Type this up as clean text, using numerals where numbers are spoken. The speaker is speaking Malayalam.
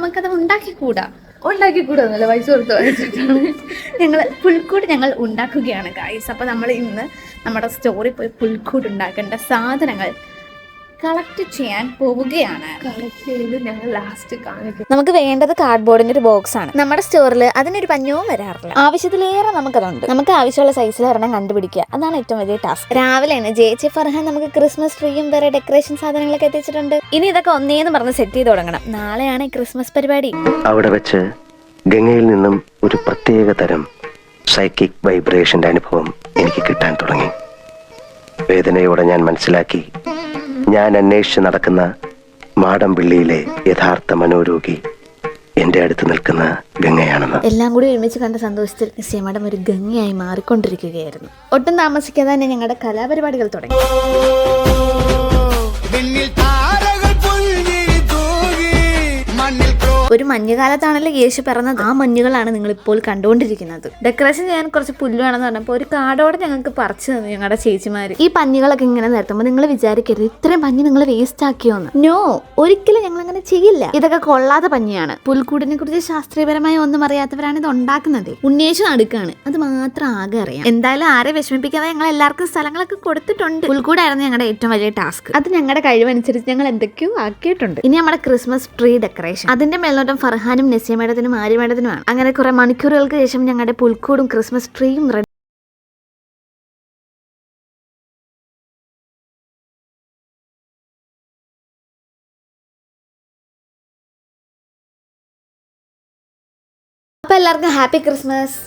നമുക്കത് ഉണ്ടാക്കിക്കൂടാ? ഉണ്ടാക്കിക്കൂടാന്നല്ല, പൈസ കൊടുത്ത് വാങ്ങിച്ചിട്ടാണ് ഞങ്ങൾ പുൽക്കൂട് ഞങ്ങൾ ഉണ്ടാക്കുകയാണ് ഗൈസ്. അപ്പോൾ നമ്മൾ ഇന്ന് നമ്മുടെ സ്റ്റോറിൽ പോയി പുൽക്കൂട് ഉണ്ടാക്കേണ്ട സാധനങ്ങൾ കളക്ട് ചെയ്യാൻ പോവുകയാണ്. കളക്ട് ചെയ്ത് ഞങ്ങൾ ലാസ്റ്റ് കാണിക്കും. നമുക്ക് വേണ്ടത് കാർഡ്ബോർഡിന്റെ ഒരു ബോക്സ് ആണ്. നമ്മുടെ സ്റ്റോറിൽ അതിനൊരു പഞ്ഞവും വരാറില്ല. ആവശ്യത്തിലേറെ നമുക്കതുണ്ട്. നമുക്ക് ആവശ്യമുള്ള സൈസിൽ ഒരെണ്ണം കണ്ടുപിടിക്കുക, അതാണ് ഏറ്റവും വലിയ ടാസ്ക്. രാവിലെയാണ് ജയിച്ച് ഫർഹാൻ നമുക്ക് ക്രിസ്മസ് ട്രീയും വേറെ ഡെക്കറേഷൻ സാധനങ്ങളൊക്കെ എത്തിച്ചിട്ടുണ്ട്. ഇനി ഇതൊക്കെ ഒന്നേന്ന് പറഞ്ഞ് സെറ്റ് ചെയ്ത് തുടങ്ങണം. നാളെയാണ് ക്രിസ്മസ് പരിപാടി. അവിടെ വെച്ച് ഗംഗയിൽ നിന്നും ഒരു പ്രത്യേക തരം സൈക്കിക് വൈബ്രേഷന്റെ അനുഭവം എനിക്ക് കിട്ടാൻ തുടങ്ങി. വേദനയോടെ ഞാൻ മനസ്സിലാക്കി, ഞാൻ അന്വേഷിച്ച് നടക്കുന്ന മാടമ്പിള്ളിയിലെ യഥാർത്ഥ മനോരോഗി എന്റെ അടുത്ത് നിൽക്കുന്ന ഗംഗയാണെന്ന്. എല്ലാം കൂടി ഒരുമിച്ച് കണ്ട സന്തോഷത്തിൽ നിശ്ചയമാടം ഒരു ഗംഗയായി മാറിക്കൊണ്ടിരിക്കുകയായിരുന്നു. ഒട്ടും താമസിക്കാതെ തന്നെ ഞങ്ങളുടെ കലാപരിപാടികൾ തുടങ്ങി. ഒരു മഞ്ഞുകാലത്താണല്ലോ യേശു പിറന്നത്. ആ മഞ്ഞുകളാണ് നിങ്ങൾ ഇപ്പോൾ കണ്ടുകൊണ്ടിരിക്കുന്നത്. ഡെക്കറേഷൻ ചെയ്യാൻ കുറച്ച് പുല്ല് വേണമെന്ന് പറഞ്ഞപ്പോൾ ഒരു കാർഡോടെ ഞങ്ങൾക്ക് പറിച്ചു തന്നു ഞങ്ങളുടെ ചേച്ചിമാര്. ഈ പഞ്ഞുകളൊക്കെ ഇങ്ങനെ നിരത്തുമ്പോൾ നിങ്ങൾ വിചാരിക്കരുത് ഇത്രയും പഞ്ഞി നിങ്ങൾ വേസ്റ്റ് ആക്കിയോന്ന്. നോ, ഒരിക്കലും ഞങ്ങൾ അങ്ങനെ ചെയ്യില്ല. ഇതൊക്കെ കൊള്ളാത്ത പഞ്ഞിയാണ്. പുൽക്കൂടിനെ കുറിച്ച് ശാസ്ത്രീയപരമായി ഒന്നും അറിയാത്തവരാണ് ഇത് ഉണ്ടാക്കുന്നത്. ഉണ്ണേശു നടുക്കാണ്, അത് മാത്രം ആകെ അറിയാം. എന്തായാലും ആരെ വിഷമിപ്പിക്കാതെ ഞങ്ങൾ എല്ലാവർക്കും സ്ഥലങ്ങളൊക്കെ കൊടുത്തിട്ടുണ്ട്. പുൽക്കൂടായിരുന്നു ഞങ്ങളുടെ ഏറ്റവും വലിയ ടാസ്ക്. അത് ഞങ്ങളുടെ കഴിവനുസരിച്ച് ഞങ്ങൾ എന്തൊക്കെയോ ആക്കിയിട്ടുണ്ട്. ഇനി നമ്മുടെ ക്രിസ്മസ് ട്രീ ഡെക്കറേഷൻ, അതിന്റെ മേലോട്ടം ഫർഹാനും നസിയ മേഡത്തിനും ആര്യ മേഡത്തിനുമാണ്. അങ്ങനെ കുറെ മണിക്കൂറുകൾക്ക് ശേഷം ഞങ്ങളുടെ പുൽക്കൂടും ക്രിസ്മസ് ട്രീയും റെഡി. അപ്പൊ എല്ലാവർക്കും ഹാപ്പി ക്രിസ്മസ്.